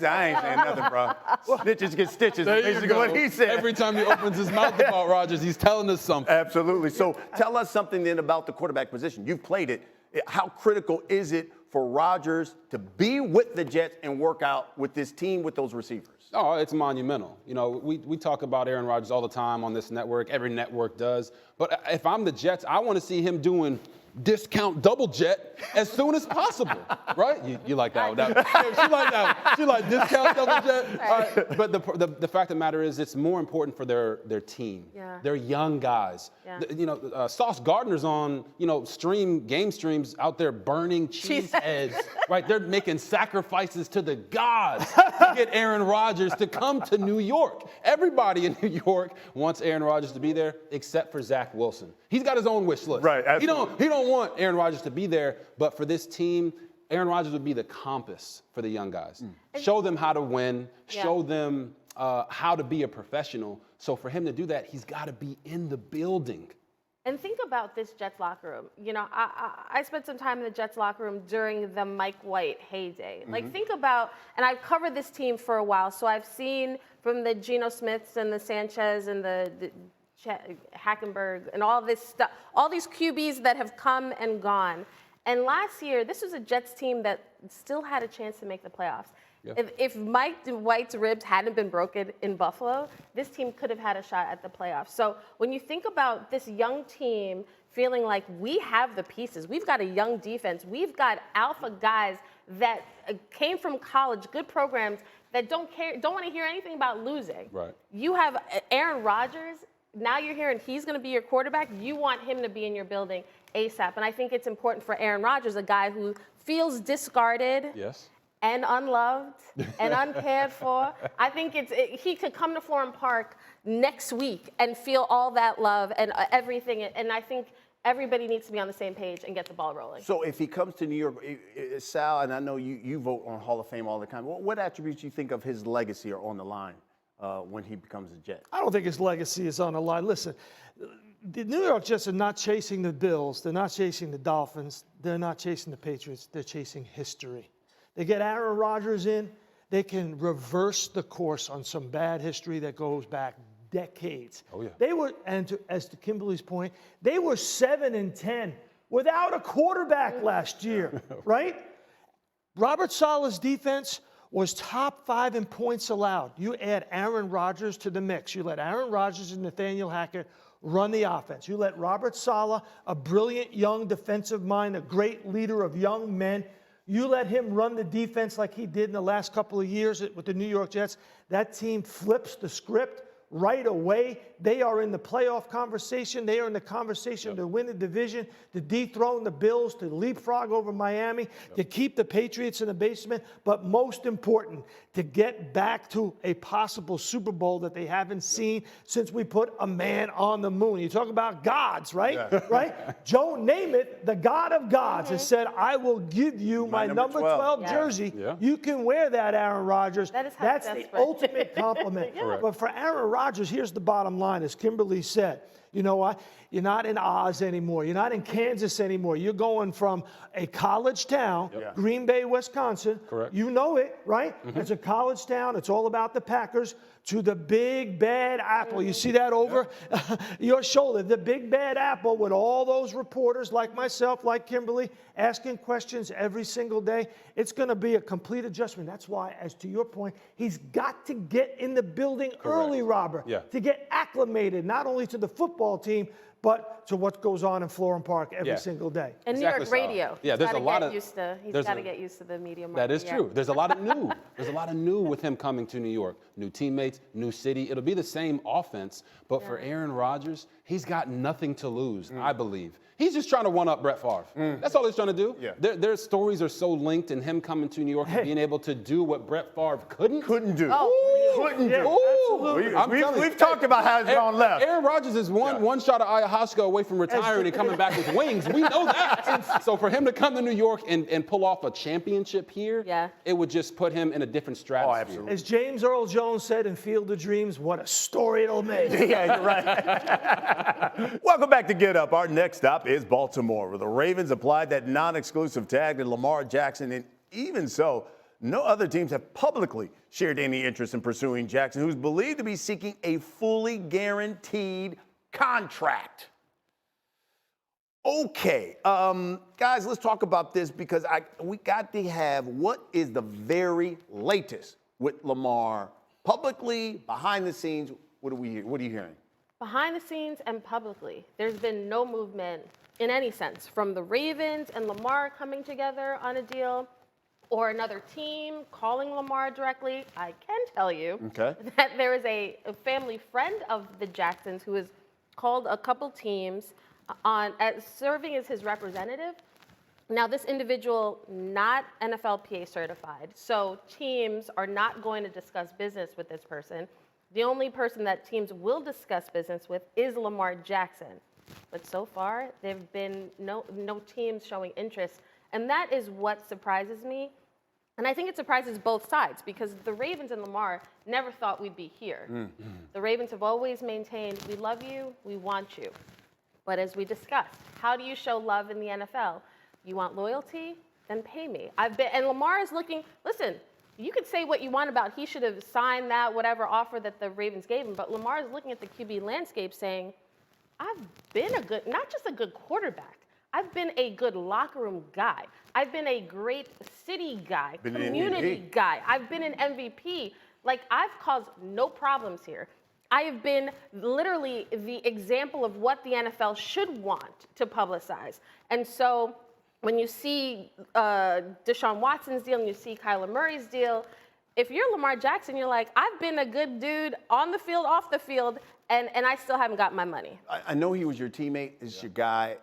I ain't saying nothing, bro. Snitches get stitches. There you Basically go. what he said. Every time he opens his mouth about Rodgers, he's telling us something. Absolutely. So tell us something then about the quarterback position. You've played it. How critical is it for Rodgers to be with the Jets and work out with this team with those receivers? Oh, it's monumental. You know, we talk about Aaron Rodgers all the time on this network. Every network does. But if I'm the Jets, I want to see him doing discount double jet as soon as possible, right? You like that one? She like that one. She like discount double jet. All right. But the fact of the matter is, it's more important for their team. Yeah. They're young guys. Yeah. Sauce Gardner's on game streams out there burning cheese heads, right? They're making sacrifices to the gods to get Aaron Rodgers to come to New York. Everybody in New York wants Aaron Rodgers to be there, except for Zach Wilson. He's got his own wish list. Right. Absolutely. He don't want Aaron Rodgers to be there, but for this team, Aaron Rodgers would be the compass for the young guys. Show them how to win. Show them how to be a professional. So for him to do that, he's got to be in the building. And think about this Jets locker room. You know, I spent some time in the Jets locker room during the Mike White heyday. Like, think about, and I've covered this team for a while, so I've seen from the Geno Smiths and the Sanchez and the Hackenberg and all this stuff, all these QBs that have come and gone. And last year, this was a Jets team that still had a chance to make the playoffs. Yeah. If Mike White's ribs hadn't been broken in Buffalo, this team could have had a shot at the playoffs. So when you think about this young team feeling like we have the pieces, we've got a young defense, we've got alpha guys that came from college, good programs, that don't want to hear anything about losing. Right. You have Aaron Rodgers. Now you're hearing he's going to be your quarterback. You want him to be in your building ASAP. And I think it's important for Aaron Rodgers, a guy who feels discarded and unloved and uncared for. I think he could come to Florham Park next week and feel all that love and everything. And I think everybody needs to be on the same page and get the ball rolling. So if he comes to New York, Sal, and I know you vote on Hall of Fame all the time, what attributes you think of his legacy are on the line when he becomes a Jet? I don't think his legacy is on the line. Listen, the New York Jets are not chasing the Bills. They're not chasing the Dolphins. They're not chasing the Patriots. They're chasing history. They get Aaron Rodgers in, they can reverse the course on some bad history that goes back decades. Oh, yeah. They were, and as to Kimberly's point, they were 7-10 without a quarterback last year, right? Robert Saleh's defense was top 5 in points allowed. You add Aaron Rodgers to the mix. You let Aaron Rodgers and Nathaniel Hackett run the offense. You let Robert Saleh, a brilliant young defensive mind, a great leader of young men, you let him run the defense like he did in the last couple of years with the New York Jets. That team flips the script right away. They are in the playoff conversation. They are in the conversation to win the division, to dethrone the Bills, to leapfrog over Miami, to keep the Patriots in the basement. But most important, to get back to a possible Super Bowl that they haven't seen since we put a man on the moon. You talk about gods, right? Yeah. Right? Joe Namath, the God of gods, has said, I will give you my number 12 jersey. Yeah. You can wear that, Aaron Rodgers. That's the ultimate compliment. But for Aaron Rodgers, here's the bottom line, as Kimberly said. You know what? You're not in Oz anymore. You're not in Kansas anymore. You're going from a college town, Green Bay, Wisconsin. Correct. You know it, right? It's a college town. It's all about the Packers. To the big bad apple. You see that over your shoulder. The big bad apple with all those reporters like myself, like Kimberly, asking questions every single day. It's going to be a complete adjustment. That's why, as to your point, he's got to get in the building early, Robert, to get acclimated not only to the football team, but to what goes on in Florham Park every single day. And New York radio. Yeah, there's a lot of. He's got to get used to the media market. That is true. There's a lot of new. There's a lot of new with him coming to New York. New teammates, new city. It'll be the same offense, but for Aaron Rodgers, he's got nothing to lose, I believe. He's just trying to one-up Brett Favre. That's all he's trying to do. Yeah. Their stories are so linked in him coming to New York and being able to do what Brett Favre couldn't do. Couldn't do. We've talked about how it's gone left. Aaron Rodgers is one shot of ayahuasca away from retiring and coming back with wings. We know that. So for him to come to New York and pull off a championship here, it would just put him in a different stratosphere. Oh, absolutely. As James Earl Jones said in Field of Dreams, what a story it'll make. Yeah, you're right. Welcome back to Get Up. Our next stop is Baltimore, where the Ravens applied that non-exclusive tag to Lamar Jackson, and even so, no other teams have publicly shared any interest in pursuing Jackson, who's believed to be seeking a fully guaranteed contract. Okay, guys, let's talk about this because we got to have what is the very latest with Lamar publicly, behind the scenes. What are you hearing? Behind the scenes and publicly, there's been no movement in any sense from the Ravens and Lamar coming together on a deal or another team calling Lamar directly. I can tell you that there is a family friend of the Jacksons who has called a couple teams serving as his representative. Now, this individual, not NFLPA certified, so teams are not going to discuss business with this person. The only person that teams will discuss business with is Lamar Jackson. But so far, there have been no teams showing interest. And that is what surprises me. And I think it surprises both sides because the Ravens and Lamar never thought we'd be here. The Ravens have always maintained, we love you, we want you. But as we discussed, how do you show love in the NFL? You want loyalty? Then pay me. And Lamar is looking, listen, you could say what you want about he should have signed that whatever offer that the Ravens gave him, but Lamar is looking at the QB landscape saying, I've been not just a good quarterback, I've been a good locker room guy. I've been a great city guy, community guy. I've been an MVP. Like, I've caused no problems here. I have been literally the example of what the NFL should want to publicize. And so when you see Deshaun Watson's deal and you see Kyler Murray's deal, if you're Lamar Jackson, you're like, I've been a good dude on the field, off the field, and I still haven't got my money. I know he was your teammate, is your guy.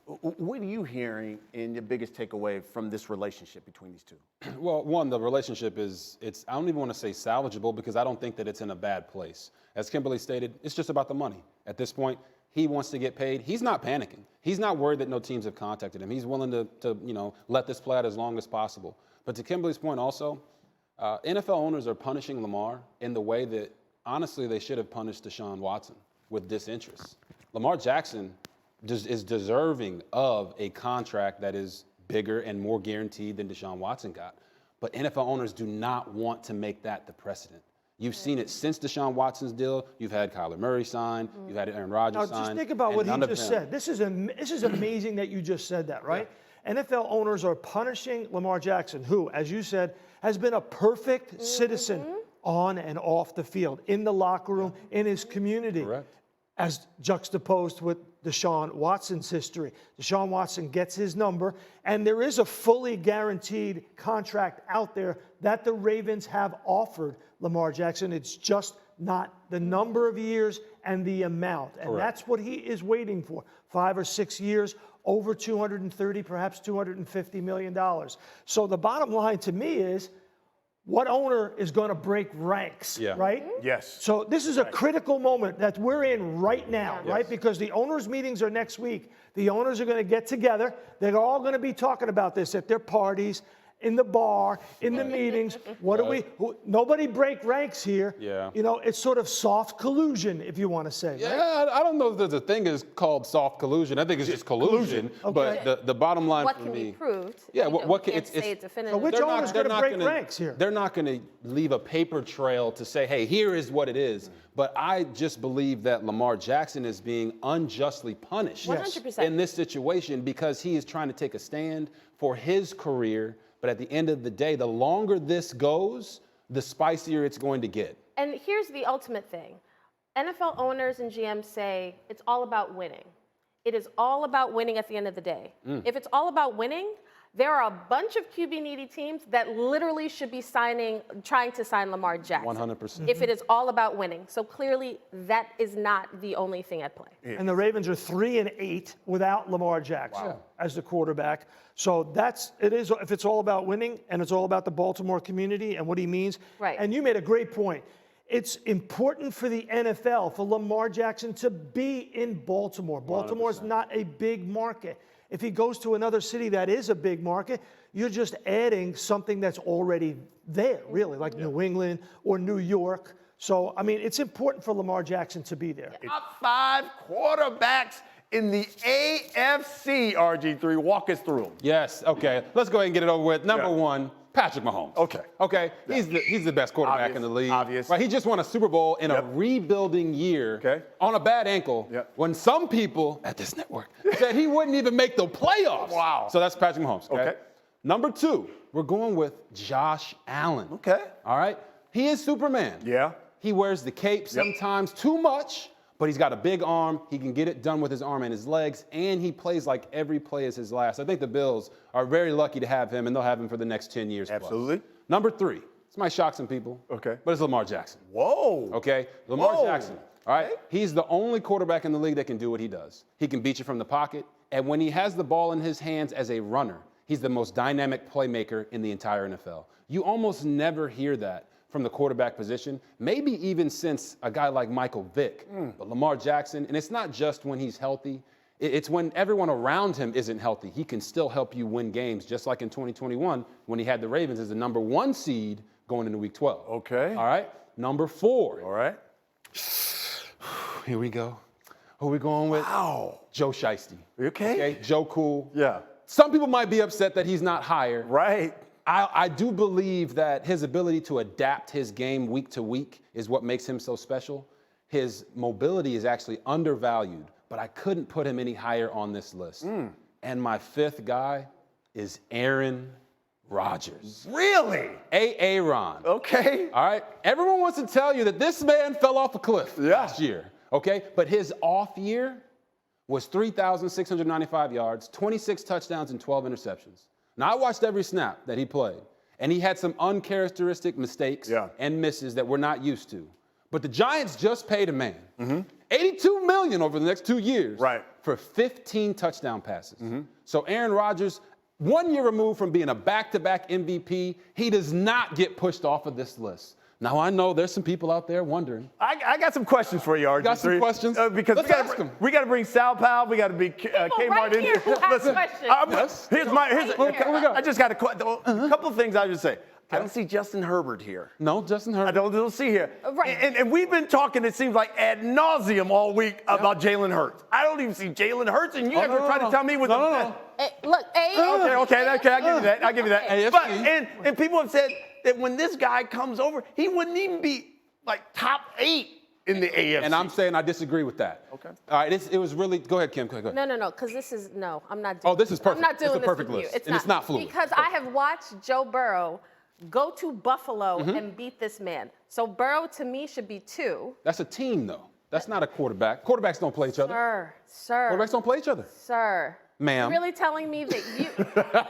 What are you hearing in your biggest takeaway from this relationship between these two? Well, one, the relationship I don't even want to say salvageable because I don't think that it's in a bad place. As Kimberly stated, it's just about the money. At this point, he wants to get paid. He's not panicking. He's not worried that no teams have contacted him. He's willing to let this play out as long as possible. But to Kimberly's point also, NFL owners are punishing Lamar in the way that, honestly, they should have punished Deshaun Watson with disinterest. Lamar Jackson is deserving of a contract that is bigger and more guaranteed than Deshaun Watson got. But NFL owners do not want to make that the precedent. You've seen it since Deshaun Watson's deal. You've had Kyler Murray sign. You've had Aaron Rodgers sign. Now, just think about what he just said. This is amazing that you just said that, right? Yeah. NFL owners are punishing Lamar Jackson, who, as you said, has been a perfect citizen on and off the field, in the locker room, in his community. Correct. As juxtaposed with Deshaun Watson's history. Deshaun Watson gets his number, and there is a fully guaranteed contract out there that the Ravens have offered Lamar Jackson. It's just not the number of years and the amount. And that's what he is waiting for. 5 or 6 years, over $230, perhaps $250 million. So the bottom line to me is, what owner is going to break ranks, right? Yes. So this is a critical moment that we're in right now, right? Because the owners' meetings are next week. The owners are going to get together. They're all going to be talking about this at their parties, in the bar, in the meetings. What do nobody break ranks here. Yeah. You know, it's sort of soft collusion, if you want to say. Yeah, I don't know if there's a thing is called soft collusion. I think it's just collusion. Okay. But the bottom line What for can me, be proved? Yeah, You what can't can say it So definitively. which owner's going to break ranks here? They're not going to leave a paper trail to say, hey, here is what it is. But I just believe that Lamar Jackson is being unjustly punished 100%. in this situation because he is trying to take a stand for his career. But at the end of the day, the longer this goes, the spicier it's going to get. And here's the ultimate thing. NFL owners and GMs say it's all about winning. It is all about winning at the end of the day. If it's all about winning, there are a bunch of QB-needy teams that literally should be trying to sign Lamar Jackson. 100%. If it is all about winning. So clearly, that is not the only thing at play. And the Ravens are 3-8 without Lamar Jackson as the quarterback. So if it's all about winning and it's all about the Baltimore community and what he means. Right. And you made a great point. It's important for the NFL, for Lamar Jackson to be in Baltimore. Baltimore's not a big market. If he goes to another city that is a big market, you're just adding something that's already there, really, like New England or New York. So, I mean, it's important for Lamar Jackson to be there. Top 5 quarterbacks in the AFC, RG3. Walk us through them. Yes, okay. Let's go ahead and get it over with. Number one, Patrick Mahomes. Okay. Okay. He's the best quarterback in the league. Obvious. Right. He just won a Super Bowl in a rebuilding year. Okay. On a bad ankle. Yep. When some people at this network said he wouldn't even make the playoffs. Wow. So that's Patrick Mahomes. Okay. Number 2, we're going with Josh Allen. Okay. All right. He is Superman. Yeah. He wears the cape sometimes too much, but he's got a big arm. He can get it done with his arm and his legs, and he plays like every play is his last. I think the Bills are very lucky to have him, and they'll have him for the next 10 years. Absolutely. Plus. Number 3. This might shock some people. Okay. But it's Lamar Jackson. Whoa. Okay? Lamar Whoa. Jackson. All right? Okay. He's the only quarterback in the league that can do what he does. He can beat you from the pocket, and when he has the ball in his hands as a runner, he's the most dynamic playmaker in the entire NFL. You almost never hear that from the quarterback position, maybe even since a guy like Michael Vick. But Lamar Jackson, and it's not just when he's healthy, it's when everyone around him isn't healthy. He can still help you win games, just like in 2021 when he had the Ravens as the number 1 seed going into week 12. Okay. All right. Number 4. All right. Here we go. Who are we going with? Wow. Joe Shiesty. Okay. Joe Cool. Yeah. Some people might be upset that he's not higher. Right. I do believe that his ability to adapt his game week to week is what makes him so special. His mobility is actually undervalued, but I couldn't put him any higher on this list. And my 5th guy is Aaron Rodgers. Really? Aaron. Okay. All right? Everyone wants to tell you that this man fell off a cliff last year, okay? But his off year was 3,695 yards, 26 touchdowns, and 12 interceptions. Now, I watched every snap that he played, and he had some uncharacteristic mistakes and misses that we're not used to. But the Giants just paid a man $82 million over the next 2 years for 15 touchdown passes. So Aaron Rodgers, 1 year removed from being a back-to-back MVP, he does not get pushed off of this list. Now, I know there's some people out there wondering. I got some questions for you, RG3. Got some questions? Because Let's ask them. we got to bring Sal Powell. We got to be Kmart right in here who have questions. Here's I just got a couple of things I just say. I don't see Justin Herbert here. No, Justin Herbert. I don't see here. Right. And we've been talking, it seems like, ad nauseum all week about Jalen Hurts. I don't even see Jalen Hurts, and you guys are trying to tell me with Look, Okay, I'll give you that. I'll give you that. AFC. But and people have said that when this guy comes over, he wouldn't even be like top 8 in the AFC. And I'm saying I disagree with that. Okay. All right, it was really, go ahead, Kim, go ahead. No, because this is, I'm not doing this is perfect. I'm not doing It's a this perfect with list, you. and it's not fluid. Because I have watched Joe Burrow go to Buffalo and beat this man. So Burrow, to me, should be 2. That's a team, though. That's not a quarterback. Quarterbacks don't play each other. Sir. Quarterbacks don't play each other. Sir. Ma'am. You're really telling me that you...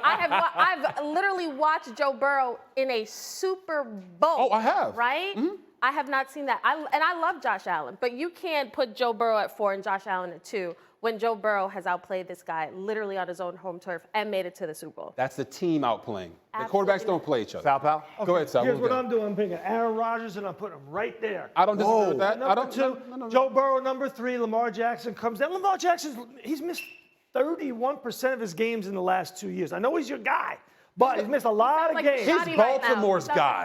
I've literally watched Joe Burrow in a Super Bowl. Oh, I have. Right? I have not seen that. I love Josh Allen, but you can't put Joe Burrow at 4 and Josh Allen at 2 when Joe Burrow has outplayed this guy literally on his own home turf and made it to the Super Bowl. That's the team outplaying. The Absolutely. quarterbacks don't play each other. Sal Powell? Go ahead, Sal. Here's what I'm doing. I'm picking Aaron Rodgers, and I'm putting him right there. I don't disagree with that. Number 2, Joe Burrow, number 3, Lamar Jackson comes down. Lamar Jackson, he's missed 31% of his games in the last 2 years. I know he's your guy, but he's missed a lot of games. He's Baltimore's guy.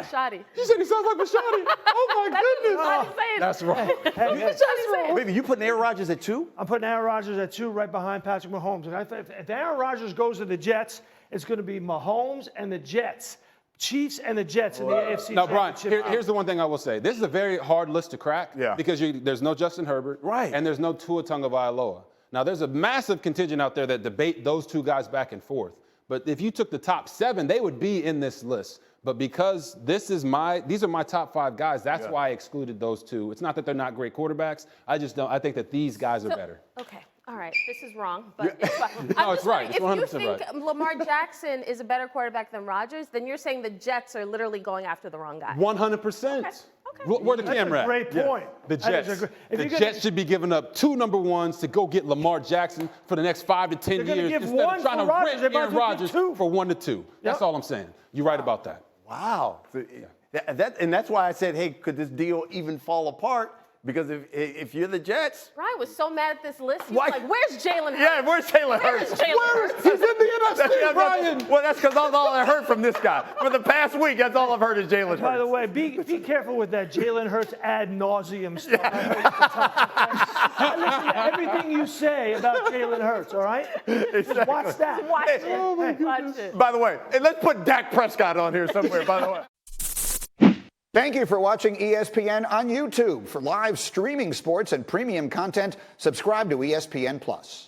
You said he sounds like Bashotti. Oh, my goodness. That's wrong. Baby, you putting Aaron Rodgers at 2? I'm putting Aaron Rodgers at 2 right behind Patrick Mahomes. And if Aaron Rodgers goes to the Jets, it's going to be Mahomes and the Jets. Chiefs and the Jets in the AFC Now, Brian, Championship. here's the one thing I will say. This is a very hard list to crack because there's no Justin Herbert and there's no Tua Tagovailoa. Now, there's a massive contingent out there that debate those two guys back and forth. But if you took the top 7, they would be in this list. But because these are my top 5 guys, that's why I excluded those 2. It's not that they're not great quarterbacks. I think that these guys are better. Okay. All right. This is wrong, but it's fine. No, it's right. It's 100% if you think right. Lamar Jackson is a better quarterback than Rodgers, then you're saying the Jets are literally going after the wrong guy. 100%. Okay. Where the camera at? Great point. The Jets. The Jets should be giving up 2 number 1s to go get Lamar Jackson for the next 5 to 10 years instead of trying to rent Aaron Rodgers for 1 to 2. That's all I'm saying. You're right about that. Wow. And that's why I said, hey, could this deal even fall apart? Because if you're the Jets. Ryan was so mad at this list. He was like, where's Jalen Hurts? Yeah, where's Jalen Hurts? He's in the NFC, Brian. Well, that's because that's all I heard from this guy. For the past week, that's all I've heard is Jalen Hurts. By the way, be careful with that Jalen Hurts ad nauseum stuff. I listen to everything you say about Jalen Hurts, all right? Just watch that. Watch it. Watch it. By the way, and let's put Dak Prescott on here somewhere, by the way. Thank you for watching ESPN on YouTube. For live streaming sports and premium content, subscribe to ESPN+.